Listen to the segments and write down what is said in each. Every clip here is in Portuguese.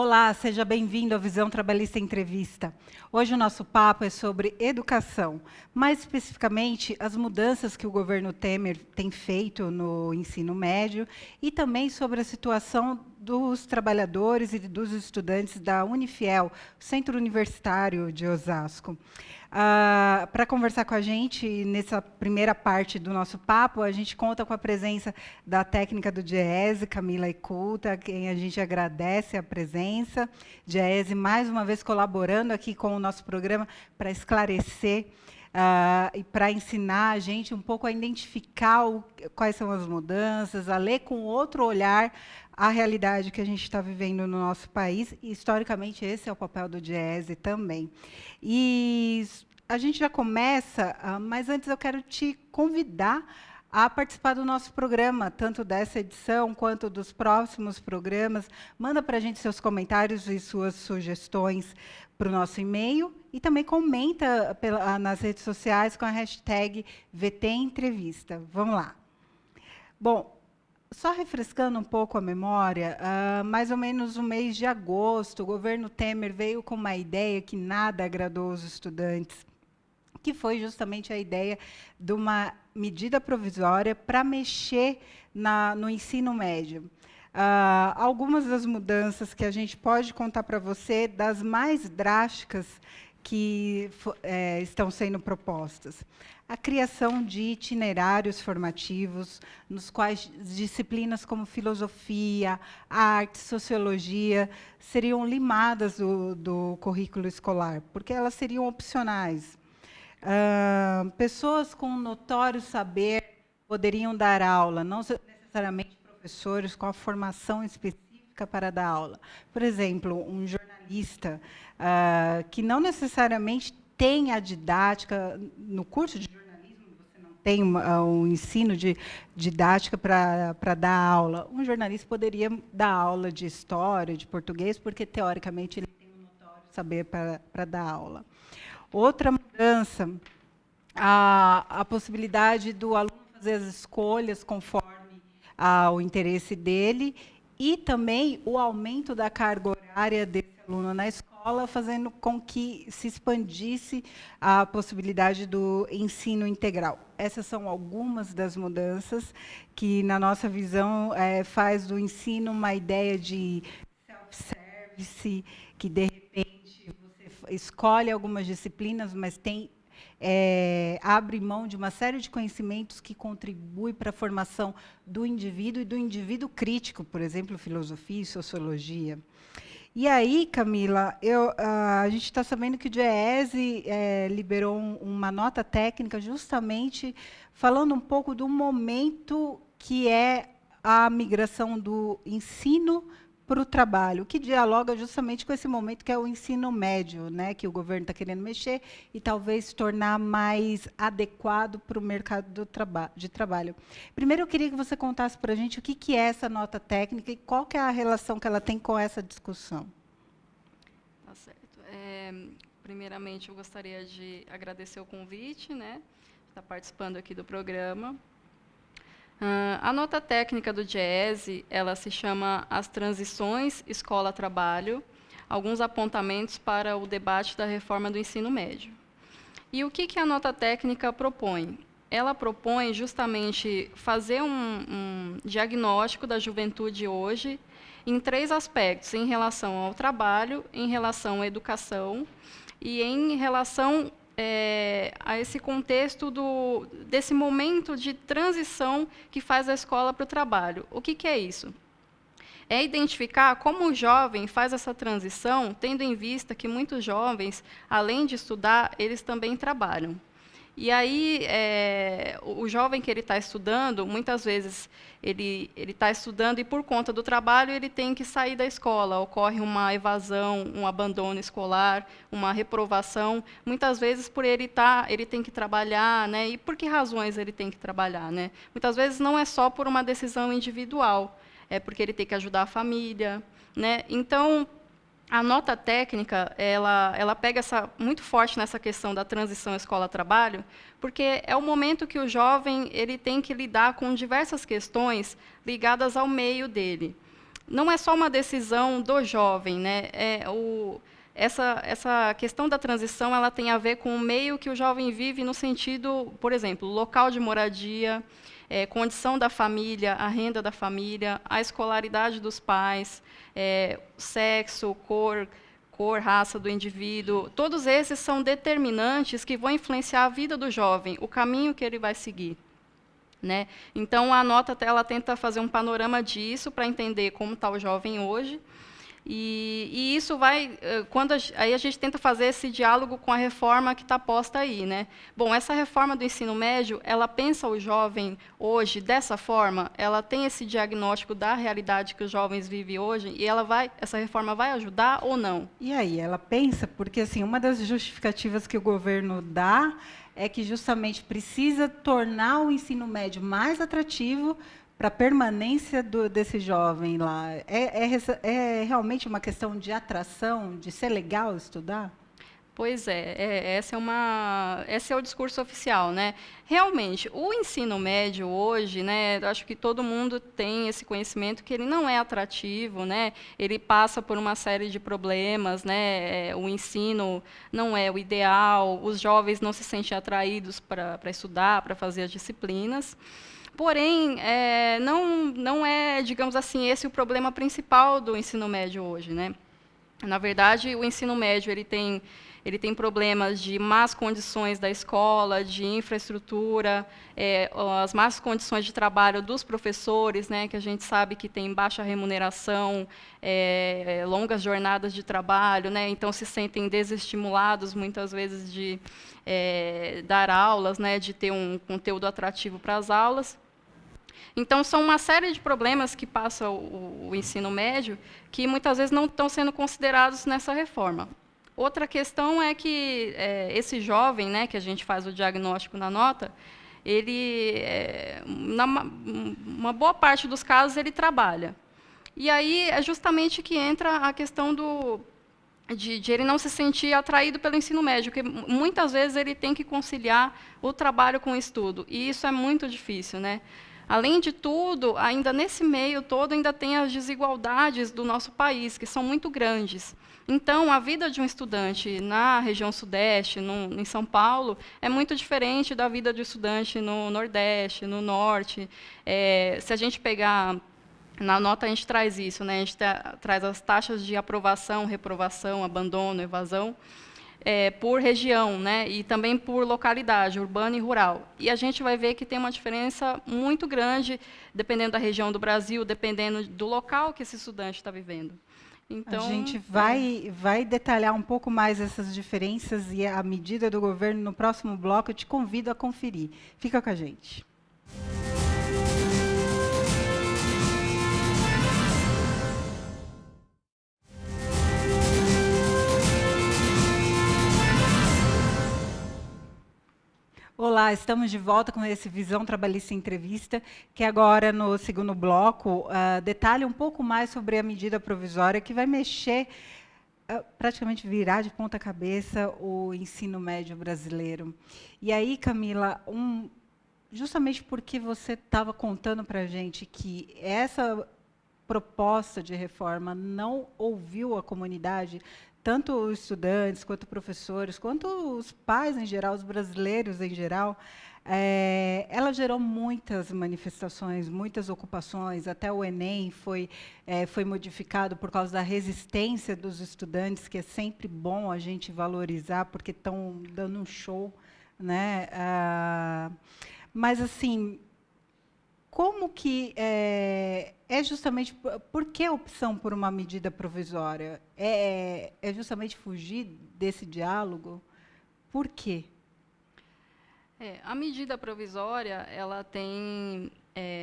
Olá, seja bem-vindo à Visão Trabalhista Entrevista. Hoje o nosso papo é sobre educação, mais especificamente as mudanças que o governo Temer tem feito no ensino médio e também sobre a situação dos trabalhadores e dos estudantes da Unifiel, Centro Universitário de Osasco. Para conversar com a gente nessa primeira parte do nosso papo, a gente conta com a presença da técnica do DIEESE, Camila Iculta, a quem a gente agradece a presença. DIEESE, mais uma vez, colaborando aqui com o nosso programa para esclarecer e para ensinar a gente um pouco a identificar quais são as mudanças, a ler com outro olhar a realidade que a gente está vivendo no nosso país, e, historicamente, esse é o papel do DIEESE também. E a gente já começa, mas antes eu quero te convidar a participar do nosso programa, tanto dessa edição quanto dos próximos programas. Manda para a gente seus comentários e suas sugestões para o nosso e-mail, e também comenta nas redes sociais com a hashtag VTEntrevista. Vamos lá. Bom, só refrescando um pouco a memória, mais ou menos no mês de agosto, o governo Temer veio com uma ideia que nada agradou os estudantes, que foi justamente a ideia de uma medida provisória para mexer no ensino médio. Algumas das mudanças que a gente pode contar para você, das mais drásticas que estão sendo propostas. A criação de itinerários formativos, nos quais disciplinas como filosofia, arte, sociologia, seriam limadas do currículo escolar, porque elas seriam opcionais. Pessoas com notório saber poderiam dar aula, não necessariamente professores com a formação específica para dar aula. Por exemplo, um jornalista que não necessariamente tem a didática, no curso de jornalismo você não tem um ensino de didática para dar aula. Um jornalista poderia dar aula de história, de português, porque, teoricamente, ele tem um notório saber para dar aula. Outra mudança, a possibilidade do aluno fazer as escolhas conforme o interesse dele, e também o aumento da carga horária desse aluno na escola, fazendo com que se expandisse a possibilidade do ensino integral. Essas são algumas das mudanças que, na nossa visão, faz do ensino uma ideia de self-service, que, de repente, você escolhe algumas disciplinas, mas abre mão de uma série de conhecimentos que contribuem para a formação do indivíduo e do indivíduo crítico, por exemplo, filosofia e sociologia. E aí, Camila, a gente está sabendo que o DIEESE liberou uma nota técnica justamente falando um pouco do momento que é a migração do ensino para o trabalho, que dialoga justamente com esse momento que é o ensino médio, né, que o governo está querendo mexer e talvez tornar mais adequado para o mercado de trabalho. Primeiro, eu queria que você contasse para a gente o que é essa nota técnica e qual que é a relação que ela tem com essa discussão. Tá certo. Primeiramente, eu gostaria de agradecer o convite, né, de estar participando aqui do programa. A nota técnica do DIEESE, ela se chama As Transições Escola-Trabalho, alguns apontamentos para o debate da reforma do ensino médio. E o que a nota técnica propõe? Ela propõe justamente fazer um diagnóstico da juventude hoje em 3 aspectos: em relação ao trabalho, em relação à educação e em relação a esse contexto desse momento de transição que faz a escola para o trabalho. O que é isso? É identificar como o jovem faz essa transição, tendo em vista que muitos jovens, além de estudar, eles também trabalham. E aí, o jovem que ele está estudando, muitas vezes ele está estudando e, por conta do trabalho, ele tem que sair da escola. Ocorre uma evasão, um abandono escolar, uma reprovação. Muitas vezes, por ele tem que trabalhar, né? E por que razões ele tem que trabalhar, né? Muitas vezes não é só por uma decisão individual, é porque ele tem que ajudar a família, né? Então, a nota técnica, ela pega muito forte nessa questão da transição escola-trabalho, porque é o momento que o jovem ele tem que lidar com diversas questões ligadas ao meio dele. não é só uma decisão do jovem, né? Essa questão da transição, ela tem a ver com o meio que o jovem vive no sentido, por exemplo, local de moradia, condição da família, a renda da família, a escolaridade dos pais, sexo, cor, raça do indivíduo. Todos esses são determinantes que vão influenciar a vida do jovem, o caminho que ele vai seguir. Né? Então, a nota ela tenta fazer um panorama disso para entender como está o jovem hoje. E isso vai, aí a gente tenta fazer esse diálogo com a reforma que está posta aí, né? Bom, essa reforma do ensino médio, ela pensa o jovem hoje dessa forma, ela tem esse diagnóstico da realidade que os jovens vivem hoje, e essa reforma vai ajudar ou não? E aí, ela pensa, porque assim, uma das justificativas que o governo dá é que justamente precisa tornar o ensino médio mais atrativo para a permanência desse jovem lá. É realmente uma questão de atração, de ser legal estudar? Pois esse é o discurso oficial, né? Realmente, o ensino médio hoje, né, acho que todo mundo tem esse conhecimento que ele não é atrativo, né? Ele passa por uma série de problemas, né? O ensino não é o ideal, os jovens não se sentem atraídos para estudar, para fazer as disciplinas. Porém, não é, digamos assim, esse o problema principal do ensino médio hoje, né? Na verdade, o ensino médio ele tem problemas de más condições da escola, de infraestrutura, as más condições de trabalho dos professores, né, que a gente sabe que tem baixa remuneração, longas jornadas de trabalho, né, então se sentem desestimulados muitas vezes de dar aulas, né, de ter um conteúdo atrativo para as aulas. Então, são uma série de problemas que passa o ensino médio que muitas vezes não estão sendo considerados nessa reforma. Outra questão é que esse jovem, né, que a gente faz o diagnóstico na nota, ele, uma boa parte dos casos, ele trabalha. E aí é justamente que entra a questão de ele não se sentir atraído pelo ensino médio, porque muitas vezes ele tem que conciliar o trabalho com o estudo, e isso é muito difícil, né? Além de tudo, ainda nesse meio todo, ainda tem as desigualdades do nosso país, que são muito grandes. Então, a vida de um estudante na região sudeste, em São Paulo, é muito diferente da vida de um estudante no nordeste, no norte. Se a gente pegar, na nota a gente traz isso, né? A gente traz as taxas de aprovação, reprovação, abandono, evasão, por região, né, e também por localidade, urbana e rural. E a gente vai ver que tem uma diferença muito grande, dependendo da região do Brasil, dependendo do local que esse estudante está vivendo. Então, a gente vai detalhar um pouco mais essas diferenças e a medida do governo no próximo bloco. Eu te convido a conferir. Fica com a gente. Olá, estamos de volta com esse Visão Trabalhista Entrevista, que agora, no segundo bloco, detalha um pouco mais sobre a medida provisória que vai mexer, praticamente virar de ponta cabeça o ensino médio brasileiro. E aí, Camila, justamente porque você estava contando para a gente que essa proposta de reforma não ouviu a comunidade, tanto os estudantes, quanto professores, quanto os pais em geral, os brasileiros em geral, ela gerou muitas manifestações, muitas ocupações, até o Enem foi modificado por causa da resistência dos estudantes, que é sempre bom a gente valorizar, porque estão dando um show, né? Mas, assim, como que justamente por que a opção por uma medida provisória? É justamente fugir desse diálogo? Por quê? A medida provisória, ela tem,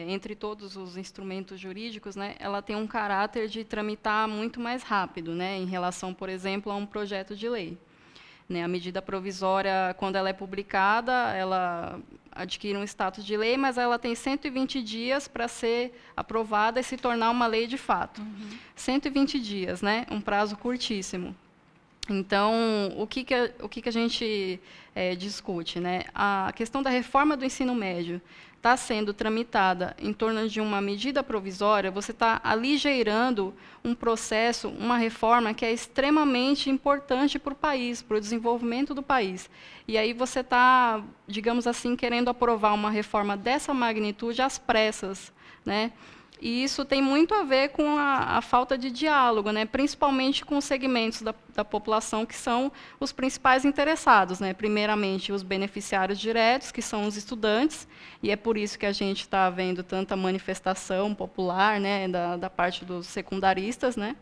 entre todos os instrumentos jurídicos, né, ela tem um caráter de tramitar muito mais rápido, né, em relação, por exemplo, a um projeto de lei. Né, a medida provisória, quando ela é publicada, ela adquire um status de lei, mas ela tem 120 dias para ser aprovada e se tornar uma lei de fato. 120 dias, né, um prazo curtíssimo. Então, o que a gente discute, né? A questão da reforma do ensino médio está sendo tramitada em torno de uma medida provisória, você está aligeirando um processo, uma reforma que é extremamente importante para o país, para o desenvolvimento do país. E aí você está, digamos assim, querendo aprovar uma reforma dessa magnitude às pressas, né? E isso tem muito a ver com a falta de diálogo, né? Principalmente com os segmentos da população que são os principais interessados, né? Primeiramente, os beneficiários diretos, que são os estudantes, e é por isso que a gente está vendo tanta manifestação popular, né? da parte dos secundaristas, né?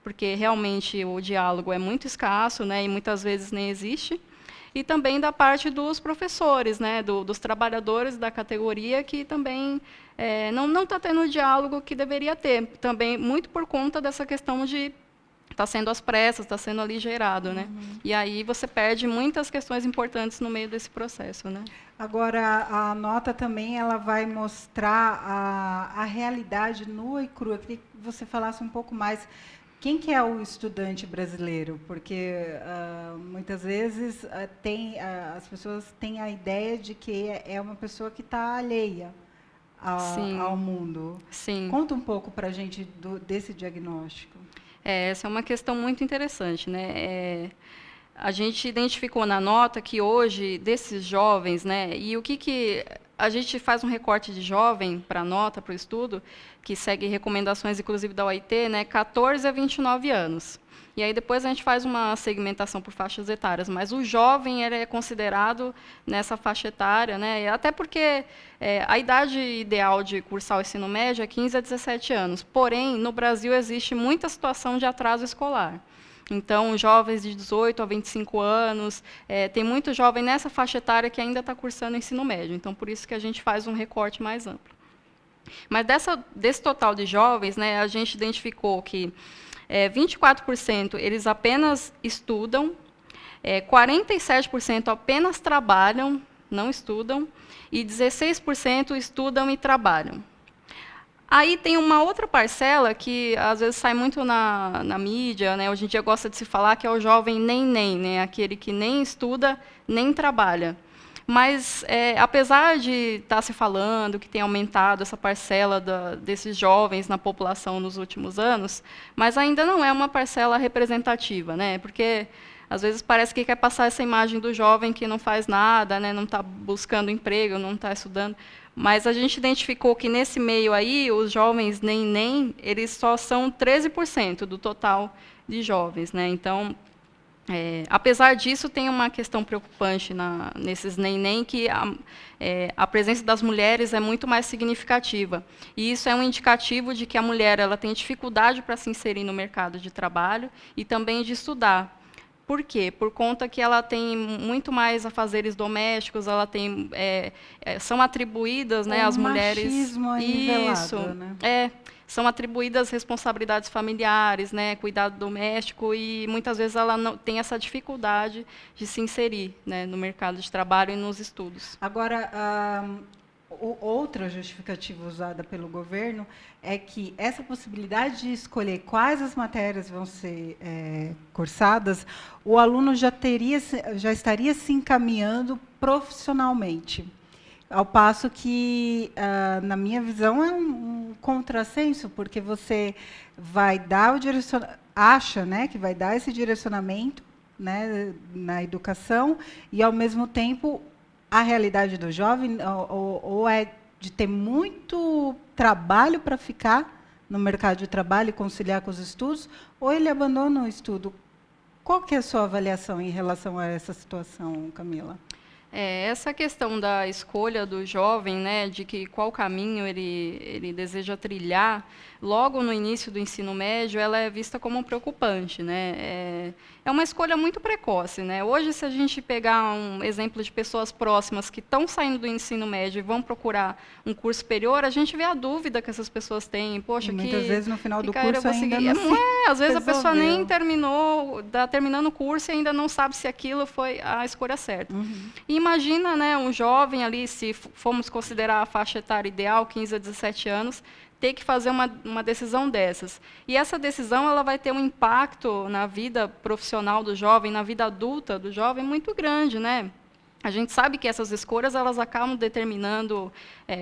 Porque realmente o diálogo é muito escasso, né? E muitas vezes nem existe. E também da parte dos professores, né, dos trabalhadores da categoria, que também não está tendo o diálogo que deveria ter, também muito por conta dessa questão de estar sendo às pressas, está sendo aligeirado. Né? E aí você perde muitas questões importantes no meio desse processo. Né? Agora, a nota também ela vai mostrar a realidade nua e crua. Eu queria que você falasse um pouco mais. Quem que é o estudante brasileiro? Porque muitas vezes as pessoas têm a ideia de que é uma pessoa que está alheia ao mundo. Sim. Conta um pouco para a gente desse diagnóstico. Essa é uma questão muito interessante, né? A gente identificou na nota que hoje, desses jovens, né, e o que a gente faz um recorte de jovem para a nota, para o estudo, que segue recomendações, inclusive, da OIT, né, 14 a 29 anos. E aí depois a gente faz uma segmentação por faixas etárias, mas o jovem ele é considerado nessa faixa etária, né, até porque a idade ideal de cursar o ensino médio é 15 a 17 anos. Porém, no Brasil existe muita situação de atraso escolar. Então, jovens de 18 a 25 anos, tem muito jovem nessa faixa etária que ainda está cursando o ensino médio. Então, por isso que a gente faz um recorte mais amplo. Mas desse total de jovens, né, a gente identificou que 24% eles apenas estudam, 47% apenas trabalham, não estudam, e 16% estudam e trabalham. Aí tem uma outra parcela que, às vezes, sai muito na mídia, né? Hoje em dia gosta de se falar que é o jovem nem, né? Aquele que nem estuda, nem trabalha. Mas, apesar de estar se falando que tem aumentado essa parcela desses jovens na população nos últimos anos, mas ainda não é uma parcela representativa, né? Porque, às vezes, parece que quer passar essa imagem do jovem que não faz nada, né? Não está buscando emprego, não está estudando. Mas a gente identificou que, nesse meio aí, os jovens nem, eles só são 13% do total de jovens. Né? Então, apesar disso, tem uma questão preocupante nesses nem, que a presença das mulheres é muito mais significativa. E isso é um indicativo de que a mulher ela tem dificuldade para se inserir no mercado de trabalho e também de estudar. Por quê? Por conta que ela tem muito mais afazeres domésticos, ela tem, são atribuídas, né, às mulheres. Machismo nivelado, né? São atribuídas responsabilidades familiares, né, cuidado doméstico, e muitas vezes ela não tem essa dificuldade de se inserir, né, no mercado de trabalho e nos estudos. Agora, outra justificativa usada pelo governo é que essa possibilidade de escolher quais as matérias vão ser cursadas, o aluno já estaria se encaminhando profissionalmente. Ao passo que, na minha visão, é um contrassenso, porque você vai dar acha, né, que vai dar esse direcionamento, né, na educação, e, ao mesmo tempo, a realidade do jovem ou é de ter muito trabalho para ficar no mercado de trabalho e conciliar com os estudos, ou ele abandona o estudo. Qual que é a sua avaliação em relação a essa situação, Camila? Essa questão da escolha do jovem, né, de que qual caminho ele deseja trilhar, logo no início do ensino médio, ela é vista como preocupante. Né? É uma escolha muito precoce. Né? Hoje, se a gente pegar um exemplo de pessoas próximas que estão saindo do ensino médio e vão procurar um curso superior, a gente vê a dúvida que essas pessoas têm. Poxa, muitas vezes no final do curso ainda às vezes a pessoa nem terminou, está terminando o curso e ainda não sabe se aquilo foi a escolha certa. E imagina, né, um jovem ali, se formos considerar a faixa etária ideal, 15 a 17 anos, ter que fazer uma decisão dessas. E essa decisão ela vai ter um impacto na vida profissional do jovem, na vida adulta do jovem, muito grande, né? A gente sabe que essas escolhas elas acabam determinando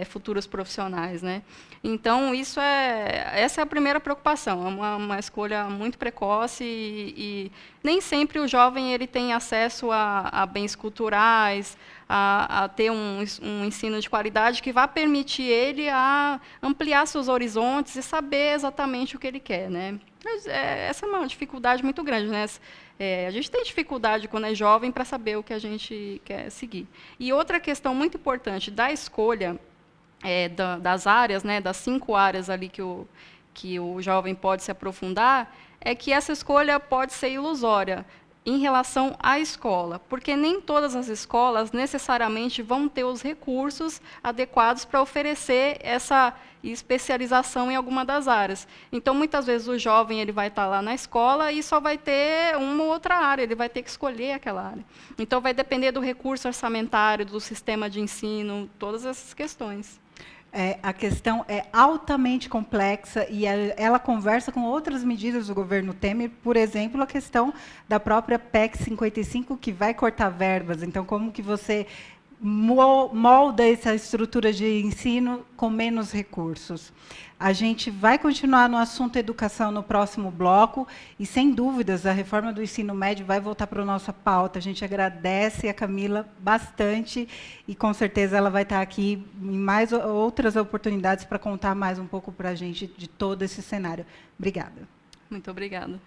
futuros profissionais, né? Então essa é a primeira preocupação, é uma escolha muito precoce e nem sempre o jovem ele tem acesso a bens culturais, a ter um ensino de qualidade que vá permitir ele a ampliar seus horizontes e saber exatamente o que ele quer, né? Mas, essa é uma dificuldade muito grande, né? A gente tem dificuldade quando é jovem para saber o que a gente quer seguir. E outra questão muito importante da escolha das áreas, né, das 5 áreas ali que o jovem pode se aprofundar, é que essa escolha pode ser ilusória em relação à escola, porque nem todas as escolas necessariamente vão ter os recursos adequados para oferecer essa especialização em alguma das áreas. Então, muitas vezes, o jovem ele vai estar lá na escola e só vai ter uma ou outra área, ele vai ter que escolher aquela área. Então, vai depender do recurso orçamentário, do sistema de ensino, todas essas questões. A questão é altamente complexa e ela conversa com outras medidas do governo Temer, por exemplo, a questão da própria PEC 55, que vai cortar verbas. Então, como que você molda essa estrutura de ensino com menos recursos? A gente vai continuar no assunto educação no próximo bloco e, sem dúvidas, a reforma do ensino médio vai voltar para a nossa pauta. A gente agradece a Camila bastante e, com certeza, ela vai estar aqui em mais outras oportunidades para contar mais um pouco para a gente de todo esse cenário. Obrigada. Muito obrigada.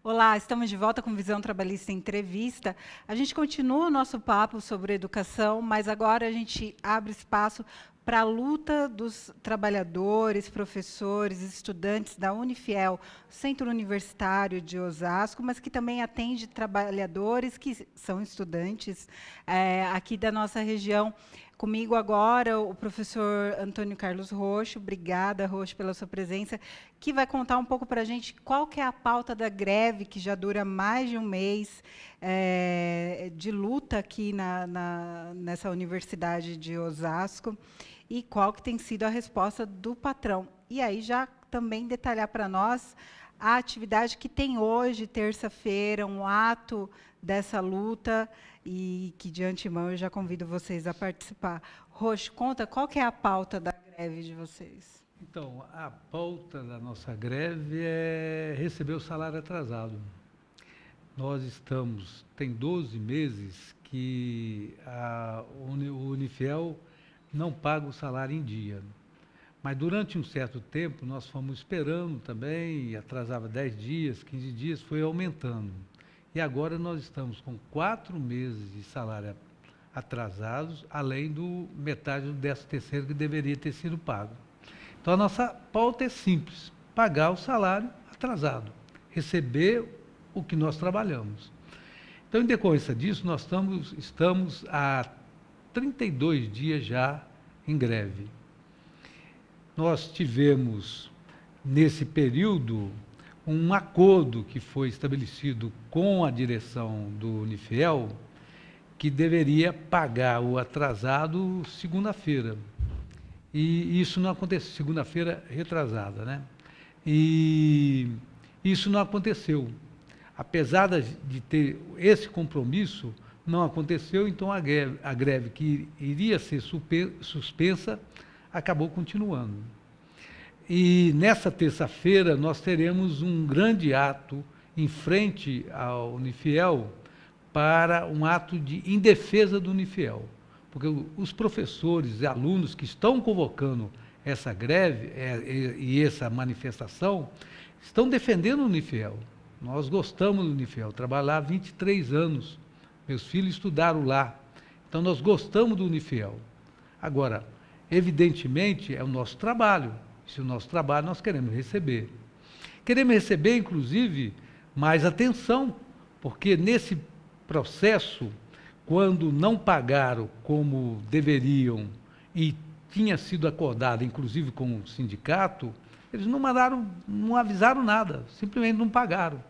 Olá, estamos de volta com Visão Trabalhista Entrevista. A gente continua o nosso papo sobre educação, mas agora a gente abre espaço para a luta dos trabalhadores, professores, estudantes da Unifiel, Centro Universitário de Osasco, mas que também atende trabalhadores que são estudantes aqui da nossa região. Comigo agora o professor Antônio Carlos Roxo. Obrigada, Roxo, pela sua presença, que vai contar um pouco para a gente qual que é a pauta da greve, que já dura mais de um mês de luta aqui nessa Universidade de Osasco, e qual que tem sido a resposta do patrão. E aí já também detalhar para nós a atividade que tem hoje, terça-feira, um ato dessa luta, e que, de antemão, eu já convido vocês a participar. Roxo, conta qual que é a pauta da greve de vocês. Então, a pauta da nossa greve é receber o salário atrasado. Nós tem 12 meses que o Unifiel não paga o salário em dia. Mas, durante um certo tempo, nós fomos esperando também, atrasava 10 dias, 15 dias, foi aumentando. E agora nós estamos com 4 meses de salário atrasados, além do metade do 13º que deveria ter sido pago. Então, a nossa pauta é simples: pagar o salário atrasado, receber o que nós trabalhamos. Então, em decorrência disso, nós estamos há 32 dias já em greve. Nós tivemos, nesse período, um acordo que foi estabelecido com a direção do Unifiel, que deveria pagar o atrasado segunda-feira. E isso não aconteceu, segunda-feira retrasada, né? E isso não aconteceu. Apesar de ter esse compromisso, não aconteceu, então a greve que iria ser suspensa acabou continuando. E nessa terça-feira nós teremos um grande ato em frente ao Unifiel, para um ato em defesa do Unifiel, porque os professores e alunos que estão convocando essa greve e essa manifestação estão defendendo o Unifiel. Nós gostamos do Unifiel, trabalho lá há 23 anos, meus filhos estudaram lá, então nós gostamos do Unifiel. Agora, evidentemente, é o nosso trabalho. Se o nosso trabalho, nós queremos receber. Queremos receber, inclusive, mais atenção, porque nesse processo, quando não pagaram como deveriam e tinha sido acordada, inclusive com o sindicato, eles não mandaram, não avisaram nada, simplesmente não pagaram.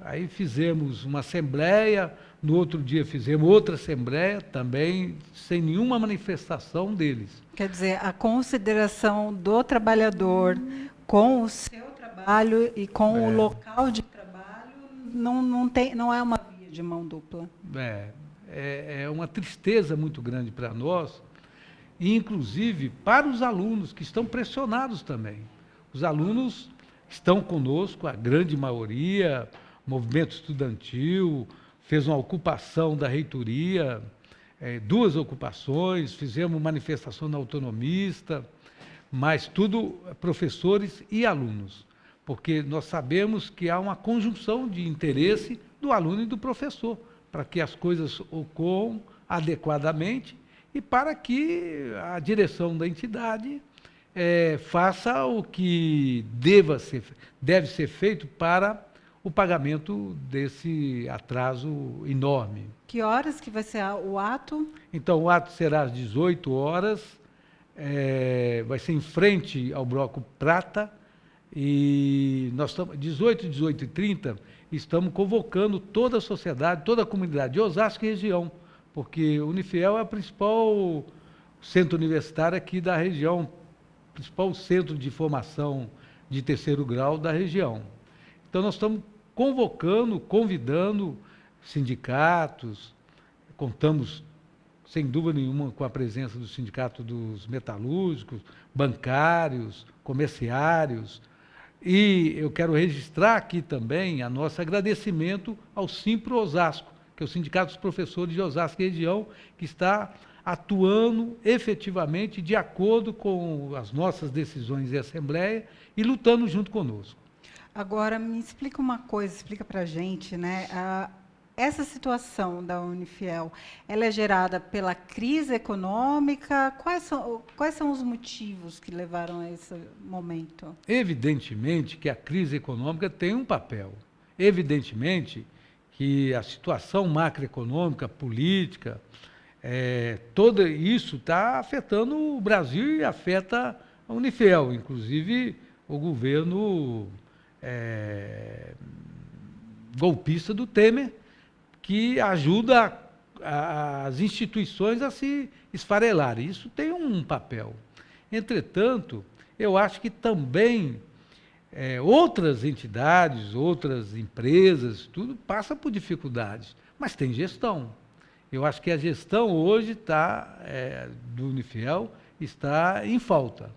Aí fizemos uma assembleia, no outro dia fizemos outra assembleia, também sem nenhuma manifestação deles. Quer dizer, a consideração do trabalhador com o seu trabalho e com o local de trabalho não é uma via de mão dupla. É uma tristeza muito grande para nós, e inclusive para os alunos, que estão pressionados também. Os alunos estão conosco, a grande maioria, movimento estudantil, fez uma ocupação da reitoria, 2 ocupações, fizemos manifestação na autonomista, mas tudo professores e alunos, porque nós sabemos que há uma conjunção de interesse do aluno e do professor, para que as coisas ocorram adequadamente e para que a direção da entidade faça o que deve ser feito para o pagamento desse atraso enorme. Que horas que vai ser o ato? Então, o ato será às 18 horas, vai ser em frente ao Bloco Prata, e nós estamos, 18h30, estamos convocando toda a sociedade, toda a comunidade de Osasco e região, porque o Unifiel é o principal centro universitário aqui da região, principal centro de formação de 3º grau da região. Então, nós estamos convocando, convidando sindicatos, contamos, sem dúvida nenhuma, com a presença do Sindicato dos Metalúrgicos, bancários, comerciários, e eu quero registrar aqui também a nosso agradecimento ao Simpro Osasco, que é o Sindicato dos Professores de Osasco e região, que está atuando efetivamente de acordo com as nossas decisões de assembleia e lutando junto conosco. Agora, me explica uma coisa, explica para a gente, né? Essa situação da Unifiel, ela é gerada pela crise econômica? Quais são os motivos que levaram a esse momento? Evidentemente que a crise econômica tem um papel. Evidentemente que a situação macroeconômica, política, todo isso está afetando o Brasil e afeta a Unifiel, inclusive o governo golpista do Temer, que ajuda as instituições a se esfarelarem. Isso tem um papel. Entretanto, eu acho que também outras entidades, outras empresas, tudo passa por dificuldades, mas tem gestão. Eu acho que a gestão hoje do Unifiel está em falta.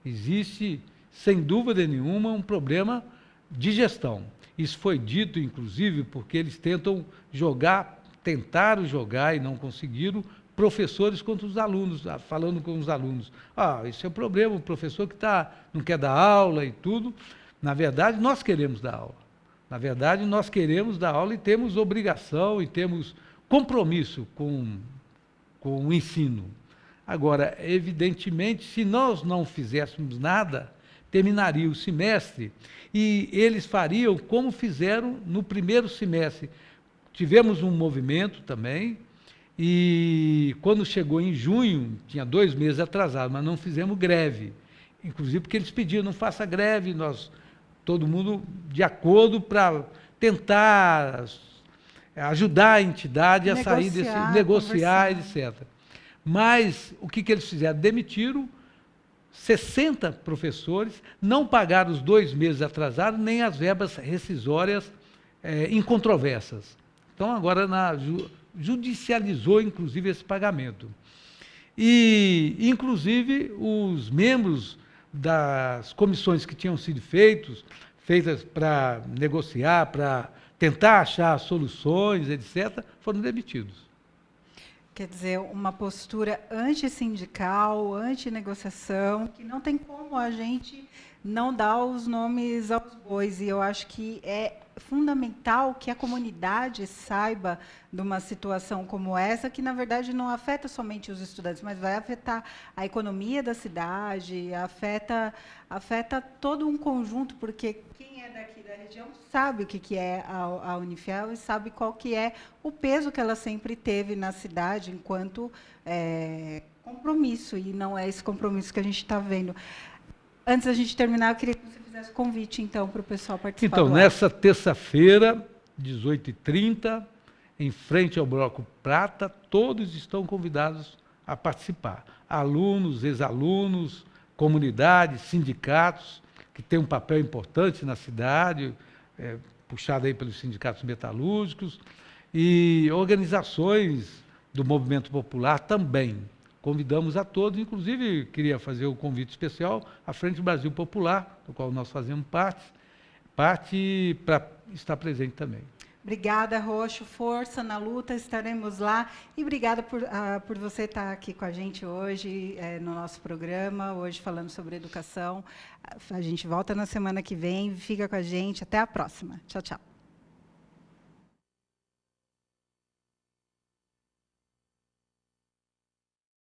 Existe, sem dúvida nenhuma, um problema de gestão. Isso foi dito, inclusive, porque eles tentaram jogar e não conseguiram, professores contra os alunos, falando com os alunos. Esse é o problema, o professor que não quer dar aula e tudo. Na verdade, nós queremos dar aula. Na verdade, nós queremos dar aula e temos obrigação e temos compromisso com o ensino. Agora, evidentemente, se nós não fizéssemos nada, terminaria o semestre e eles fariam como fizeram no primeiro semestre. Tivemos um movimento também e quando chegou em junho, tinha 2 meses atrasado, mas não fizemos greve. Inclusive porque eles pediam, não faça greve, todo mundo de acordo para tentar ajudar a entidade a sair negociar, etc. Mas o que eles fizeram? Demitiram 60 professores, não pagaram os 2 meses atrasados, nem as verbas rescisórias incontroversas. Então, agora judicializou, inclusive, esse pagamento. E, inclusive, os membros das comissões que tinham sido feitas para negociar, para tentar achar soluções, etc., foram demitidos. Quer dizer, uma postura antissindical, antinegociação, que não tem como a gente não dar os nomes aos bois. E eu acho que é fundamental que a comunidade saiba de uma situação como essa, que, na verdade, não afeta somente os estudantes, mas vai afetar a economia da cidade, afeta todo um conjunto, porque quem é daqui da região sabe o que é a Unifiel e sabe qual que é o peso que ela sempre teve na cidade enquanto compromisso, e não é esse compromisso que a gente está vendo. Antes da gente terminar, eu queria que você fizesse o convite, então, para o pessoal participar. Então, nessa terça-feira, 18h30, em frente ao Bloco Prata, todos estão convidados a participar. Alunos, ex-alunos, comunidades, sindicatos, que têm um papel importante na cidade, puxado aí pelos sindicatos metalúrgicos, e organizações do movimento popular também. Convidamos a todos, inclusive queria fazer o convite especial à Frente Brasil Popular, do qual nós fazemos parte para estar presente também. Obrigada, Roxo. Força na luta, estaremos lá. E obrigada por você estar aqui com a gente hoje, no nosso programa, hoje falando sobre educação. A gente volta na semana que vem. Fica com a gente. Até a próxima. Tchau, tchau.